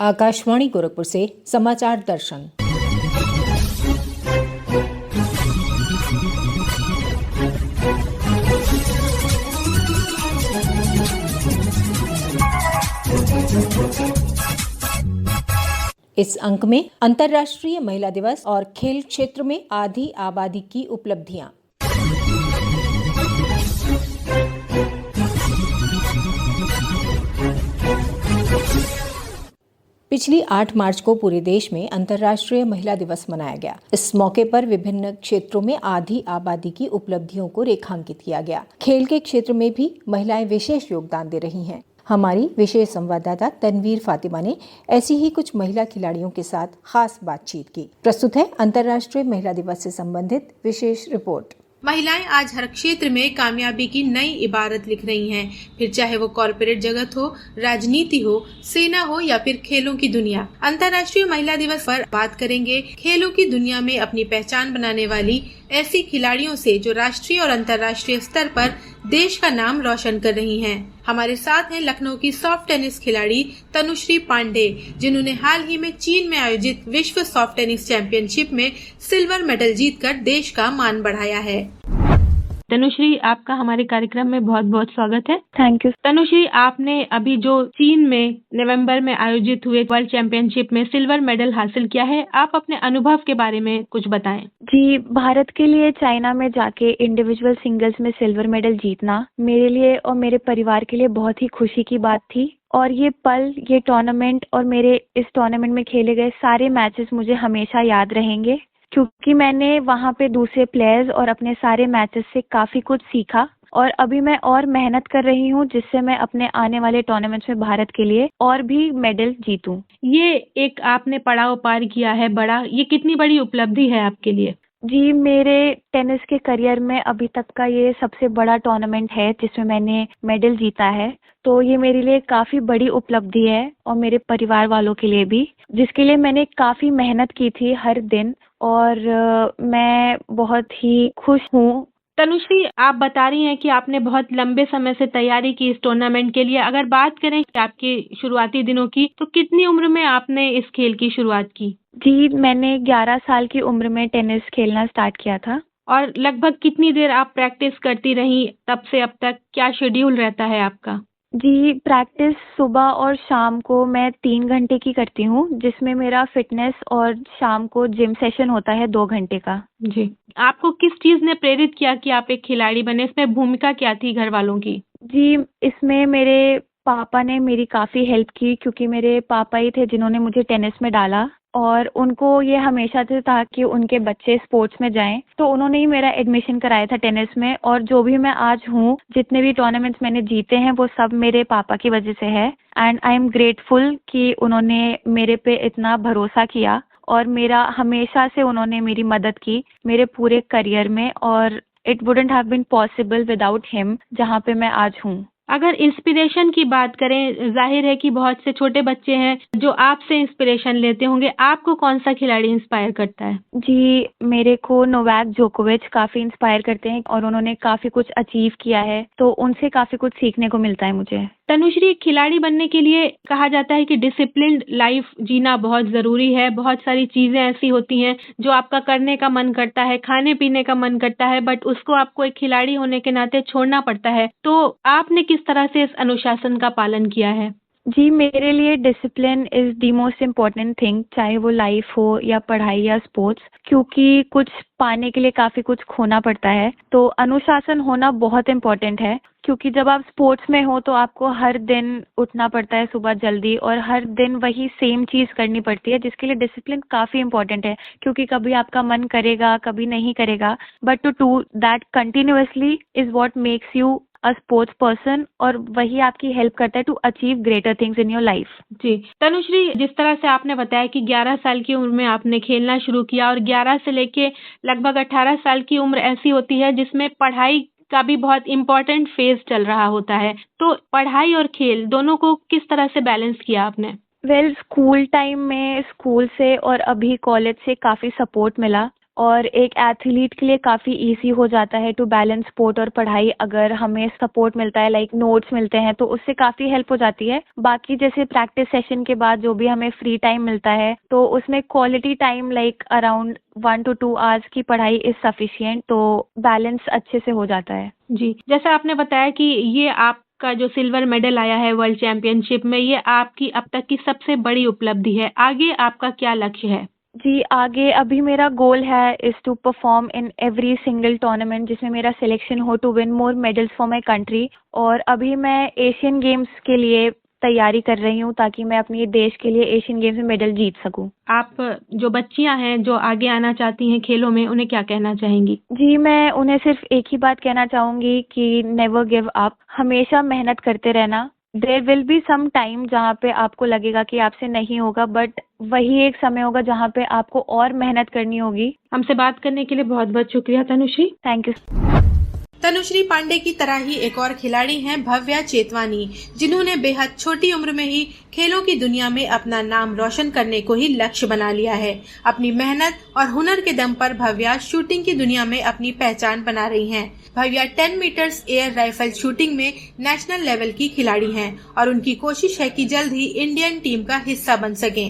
आकाशवाणी गोरखपुर से समाचार दर्शन। इस अंक में अंतर्राष्ट्रीय महिला दिवस और खेल क्षेत्र में आधी आबादी की उपलब्धियां। पिछली 8 मार्च को पूरे देश में अंतर्राष्ट्रीय महिला दिवस मनाया गया। इस मौके पर विभिन्न क्षेत्रों में आधी आबादी की उपलब्धियों को रेखांकित किया गया। खेल के क्षेत्र में भी महिलाएं विशेष योगदान दे रही हैं। हमारी विशेष संवाददाता तनवीर फातिमा ने ऐसी ही कुछ महिला खिलाड़ियों के साथ खास बातचीत की। प्रस्तुत है अंतर्राष्ट्रीय महिला दिवस से संबंधित विशेष रिपोर्ट। महिलाएं आज हर क्षेत्र में कामयाबी की नई इबारत लिख रही हैं, फिर चाहे वो कॉर्पोरेट जगत हो, राजनीति हो, सेना हो या फिर खेलों की दुनिया। अंतर्राष्ट्रीय महिला दिवस पर बात करेंगे खेलों की दुनिया में अपनी पहचान बनाने वाली ऐसी खिलाड़ियों से जो राष्ट्रीय और अंतर्राष्ट्रीय स्तर पर देश का नाम रोशन कर रही हैं। हमारे साथ हैं लखनऊ की सॉफ्ट टेनिस खिलाड़ी तनुश्री पांडे, जिन्होंने हाल ही में चीन में आयोजित विश्व सॉफ्ट टेनिस चैंपियनशिप में सिल्वर मेडल जीतकर देश का मान बढ़ाया है। तनुश्री, आपका हमारे कार्यक्रम में बहुत बहुत स्वागत है। Thank you. तनुश्री, आपने अभी जो चीन में नवंबर में आयोजित हुए वर्ल्ड चैंपियनशिप में सिल्वर मेडल हासिल किया है, आप अपने अनुभव के बारे में कुछ बताएं। जी, भारत के लिए चाइना में जाके इंडिविजुअल सिंगल्स में सिल्वर मेडल जीतना मेरे लिए और मेरे परिवार के लिए बहुत ही खुशी की बात थी। और ये पल, ये टूर्नामेंट और मेरे इस टूर्नामेंट में खेले गए सारे मैचेस मुझे हमेशा याद रहेंगे, क्योंकि मैंने वहाँ पे दूसरे प्लेयर्स और अपने सारे मैचेस से काफी कुछ सीखा। और अभी मैं और मेहनत कर रही हूँ जिससे मैं अपने आने वाले टूर्नामेंट्स में भारत के लिए और भी मेडल जीतूं। ये एक आपने पड़ाव पार किया है बड़ा, ये कितनी बड़ी उपलब्धि है आपके लिए? जी, मेरे टेनिस के करियर में अभी तक का ये सबसे बड़ा टूर्नामेंट है जिसमें मैंने मेडल जीता है। तो ये मेरे लिए काफी बड़ी उपलब्धि है और मेरे परिवार वालों के लिए भी, जिसके लिए मैंने काफी मेहनत की थी हर दिन, और मैं बहुत ही खुश हूँ। तनुश्री, आप बता रही हैं कि आपने बहुत लंबे समय से तैयारी की इस टूर्नामेंट के लिए। अगर बात करें आपके शुरुआती दिनों की, तो कितनी उम्र में आपने इस खेल की शुरुआत की? जी, मैंने 11 साल की उम्र में टेनिस खेलना स्टार्ट किया था। और लगभग कितनी देर आप प्रैक्टिस करती रही तब से अब तक? क्या शेड्यूल रहता है आपका? जी, प्रैक्टिस सुबह और शाम को मैं 3 घंटे की करती हूँ, जिसमें मेरा फिटनेस और शाम को जिम सेशन होता है 2 घंटे का। जी, आपको किस चीज ने प्रेरित किया कि आप एक खिलाड़ी बने? इसमें भूमिका क्या थी घर वालों की? जी, इसमें मेरे पापा ने मेरी काफ़ी हेल्प की, क्योंकि मेरे पापा ही थे जिन्होंने मुझे टेनिस में डाला, और उनको ये हमेशा से था कि उनके बच्चे स्पोर्ट्स में जाएं। तो उन्होंने ही मेरा एडमिशन कराया था टेनिस में, और जो भी मैं आज हूँ, जितने भी टूर्नामेंट्स मैंने जीते हैं, वो सब मेरे पापा की वजह से है। एंड आई एम ग्रेटफुल कि उन्होंने मेरे पे इतना भरोसा किया, और मेरा हमेशा से उन्होंने मेरी मदद की मेरे पूरे करियर में, और it wouldn't have been possible without him जहाँ पे मैं आज हूँ। अगर इंस्पिरेशन की बात करें, जाहिर है कि बहुत से छोटे बच्चे हैं जो आपसे इंस्पिरेशन लेते होंगे। आपको कौन सा खिलाड़ी इंस्पायर करता है? जी, मेरे को नोवाक जोकोविच काफ़ी इंस्पायर करते हैं, और उन्होंने काफ़ी कुछ अचीव किया है, तो उनसे काफ़ी कुछ सीखने को मिलता है मुझे। तनुश्री, खिलाड़ी बनने के लिए कहा जाता है कि डिसिप्लिन्ड लाइफ जीना बहुत जरूरी है। बहुत सारी चीजें ऐसी होती हैं जो आपका करने का मन करता है, खाने पीने का मन करता है, बट उसको आपको एक खिलाड़ी होने के नाते छोड़ना पड़ता है। तो आपने किस तरह से इस अनुशासन का पालन किया है? जी, मेरे लिए discipline is the most important thing, चाहे वो लाइफ हो या पढ़ाई या स्पोर्ट्स, क्योंकि कुछ पाने के लिए काफ़ी कुछ खोना पड़ता है। तो अनुशासन होना बहुत इम्पॉर्टेंट है, क्योंकि जब आप स्पोर्ट्स में हो तो आपको हर दिन उठना पड़ता है सुबह जल्दी, और हर दिन वही सेम चीज़ करनी पड़ती है, जिसके लिए डिसिप्लिन काफ़ी इम्पॉर्टेंट है। क्योंकि कभी आपका मन करेगा, कभी नहीं करेगा, but to do that continuously is what makes you a sports person, और वही आपकी हेल्प करता है to achieve greater things in your life. जी, तनुश्री, जिस तरह से आपने बताया कि 11 साल की उम्र में आपने खेलना शुरू किया, और 11 से लेके लगभग 18 साल की उम्र ऐसी होती है जिसमें पढ़ाई का भी बहुत इम्पोर्टेंट फेज चल रहा होता है। तो पढ़ाई और खेल दोनों को किस तरह से बैलेंस किया आपने? स्कूल टाइम में स्कूल से और अभी कॉलेज से काफ़ी सपोर्ट मिला, और एक एथलीट के लिए काफ़ी इजी हो जाता है टू बैलेंस स्पोर्ट और पढ़ाई अगर हमें सपोर्ट मिलता है, लाइक नोट्स मिलते हैं, तो उससे काफ़ी हेल्प हो जाती है। बाकी जैसे प्रैक्टिस सेशन के बाद जो भी हमें फ्री टाइम मिलता है तो उसमें quality time like around 1 to 2 hours की पढ़ाई इज सफिशिएंट, तो बैलेंस अच्छे से हो जाता है। जी, जैसा आपने बताया कि ये आपका जो सिल्वर मेडल आया है वर्ल्ड चैंपियनशिप में, ये आपकी अब तक की सबसे बड़ी उपलब्धि है। आगे आपका क्या लक्ष्य है? जी, आगे अभी मेरा गोल है is to perform in every single tournament जिसमें मेरा सिलेक्शन हो to win more medals for my country. और अभी मैं एशियन गेम्स के लिए तैयारी कर रही हूँ ताकि मैं अपने देश के लिए एशियन गेम्स में मेडल जीत सकूँ। आप जो बच्चियां हैं जो आगे आना चाहती हैं खेलों में, उन्हें क्या कहना चाहेंगी? जी, मैं उन्हें सिर्फ एक ही बात कहना चाहूँगी कि नेवर गिव अप, हमेशा मेहनत करते रहना। There will be some time जहाँ पे आपको लगेगा कि आपसे नहीं होगा, बट वही एक समय होगा जहाँ पे आपको और मेहनत करनी होगी। हमसे बात करने के लिए बहुत बहुत शुक्रिया तनुश्री। Thank you. तनुश्री पांडे की तरह ही एक और खिलाड़ी हैं भव्या चेतवानी, जिन्होंने बेहद छोटी उम्र में ही खेलों की दुनिया में अपना नाम रोशन करने को ही लक्ष्य बना लिया है। अपनी मेहनत और हुनर के दम पर भव्या शूटिंग की दुनिया में अपनी पहचान बना रही हैं। Bhavya 10 meters air rifle shooting में नेशनल लेवल की खिलाड़ी हैं और उनकी कोशिश है कि जल्द ही इंडियन टीम का हिस्सा बन सकें।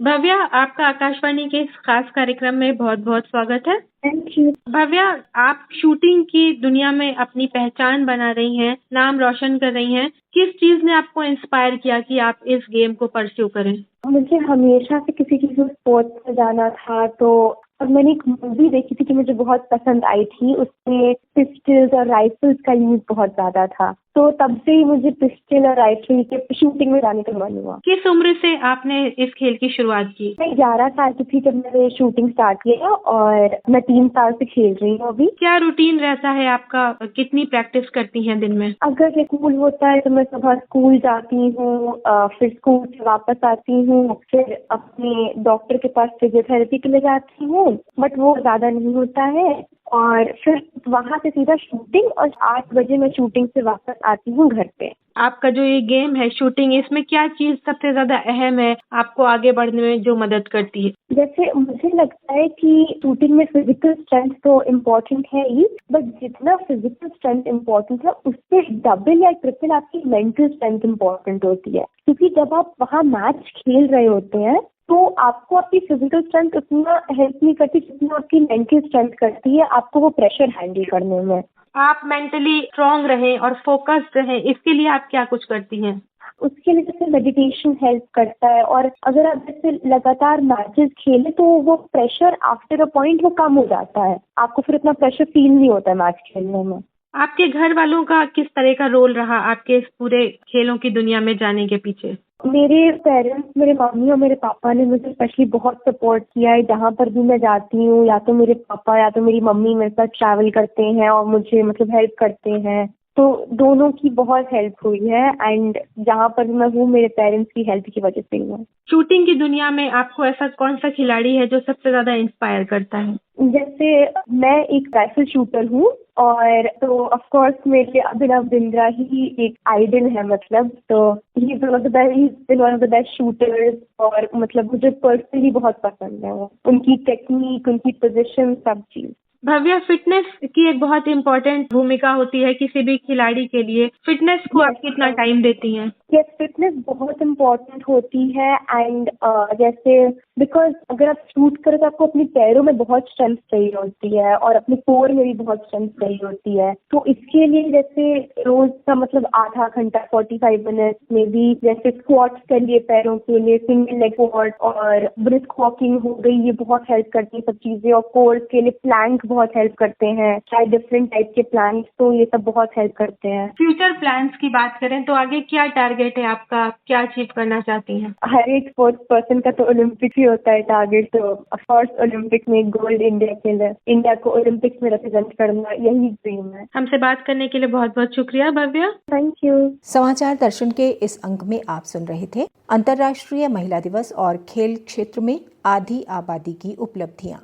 भव्या, आपका आकाशवाणी के इस खास कार्यक्रम में बहुत बहुत स्वागत है। Thank you. भव्या, आप शूटिंग की दुनिया में अपनी पहचान बना रही हैं, नाम रोशन कर रही हैं। किस चीज ने आपको इंस्पायर किया कि आप इस गेम को परस्यू करें? मुझे हमेशा से किसी चीज में स्पोर्ट्स में जाना था, तो और मैंने एक मूवी देखी थी कि मुझे बहुत पसंद आई थी। उसमें पिस्टल्स और राइफल्स का यूज बहुत ज्यादा था, तो तब से ही मुझे पिस्टल और राइफल के शूटिंग में जाने का मन हुआ। किस उम्र से आपने इस खेल की शुरुआत की? मैं 11 साल की थी जब मैंने शूटिंग स्टार्ट किया और मैं 3 साल से खेल रही हूँ अभी। क्या रूटीन रहता है आपका? कितनी प्रैक्टिस करती हैं दिन में? अगर स्कूल होता है तो मैं सुबह स्कूल जाती हूँ, फिर स्कूल से वापस आती हूँ, फिर अपने डॉक्टर के पास फिजियोथेरेपी के लिए जाती हूँ, बट वो ज्यादा नहीं होता है। और फिर वहाँ से सीधा शूटिंग, और 8 बजे मैं शूटिंग से वापस आती हूँ घर पे। आपका जो ये गेम है शूटिंग, इसमें क्या चीज सबसे ज्यादा अहम है, आपको आगे बढ़ने में जो मदद करती है? जैसे मुझे लगता है कि शूटिंग में फिजिकल स्ट्रेंथ तो इम्पोर्टेंट है ही, बट जितना फिजिकल स्ट्रेंथ इम्पोर्टेंट है उससे डबल या ट्रिपल आपकी मेंटल स्ट्रेंथ इम्पोर्टेंट होती है। क्योंकि जब आप वहाँ मैच खेल रहे होते हैं तो आपको आपकी फिजिकल स्ट्रेंथ उतना हेल्प नहीं करती जितना आपकी मेंटल स्ट्रेंथ करती है आपको वो प्रेशर हैंडल करने में। आप मेंटली स्ट्रांग रहें और फोकस्ड रहें, इसके लिए आप क्या कुछ करती हैं? उसके लिए जैसे मेडिटेशन हेल्प करता है, और अगर आप जैसे लगातार मैचेस खेले तो वो प्रेशर आफ्टर अ पॉइंट वो कम हो जाता है, आपको फिर इतना प्रेशर फील नहीं होता है मैच खेलने में। आपके घर वालों का किस तरह का रोल रहा आपके इस पूरे खेलों की दुनिया में जाने के पीछे? मेरे पेरेंट्स, मेरे मम्मी और मेरे पापा ने मुझे स्पेशली बहुत सपोर्ट किया है। जहाँ पर भी मैं जाती हूँ, या तो मेरे पापा या तो मेरी मम्मी मेरे साथ ट्रैवल करते हैं और मुझे हेल्प करते हैं, तो दोनों की बहुत हेल्प हुई है। एंड जहाँ पर मैं हूँ मेरे पेरेंट्स की हेल्प की वजह से हूँ। शूटिंग की दुनिया में आपको ऐसा कौन सा खिलाड़ी है जो सबसे ज्यादा इंस्पायर करता है? जैसे मैं एक राइफल शूटर हूँ, और तो ऑफ कोर्स मेरे लिए अभिनव बिंद्रा ही एक आइडल है। तो he is one of the best shooters, और मुझे पर्सनली बहुत पसंद है वो, उनकी टेक्निक, उनकी पोजीशन, सब चीज। भव्या, फिटनेस की एक बहुत इम्पोर्टेंट भूमिका होती है किसी भी खिलाड़ी के लिए। फिटनेस को आप कितना टाइम देती हैं? यस, फिटनेस बहुत इम्पोर्टेंट होती है। एंड जैसे बिकॉज अगर आप शूट करें तो आपको अपने पैरों में बहुत स्ट्रेंथ चाहिए होती है, और अपने कोर में भी बहुत स्ट्रेंथ चाहिए होती है। तो इसके लिए जैसे रोज का आधा घंटा 45 मिनट में भी जैसे स्क्वाट्स कर लिए पैरों के लिए, सिंगल लेग स्क्वाट और ब्रिस्क वॉकिंग हो गई, ये बहुत हेल्प करती है सब चीजें। और कोर के लिए प्लैंक बहुत हेल्प करते हैं, चाहे डिफरेंट टाइप के प्लैंक्स, तो ये सब बहुत हेल्प करते हैं। फ्यूचर प्लान्स की बात करें तो आगे क्या टारगेट है आपका, क्या अचीव करना चाहती हैं? हर एक स्पोर्ट्स पर्सन का तो ओलंपिक ही होता है टारगेट, तो ऑफ कोर्स ओलंपिक में गोल्ड इंडिया के लिए, इंडिया को ओलंपिक्स में रिप्रेजेंट करना, यही ड्रीम है। हमसे बात करने के लिए बहुत बहुत शुक्रिया भव्या। Thank you. समाचार दर्शन के इस अंक में आप सुन रहे थे अंतर्राष्ट्रीय महिला दिवस और खेल क्षेत्र में आधी आबादी की उपलब्धियां।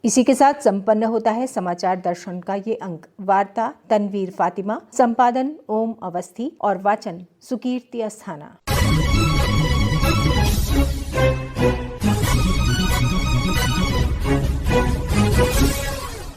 इसी के साथ संपन्न होता है समाचार दर्शन का ये अंक। वार्ता तनवीर फातिमा, संपादन ओम अवस्थी और वाचन सुकीर्ति अस्थाना।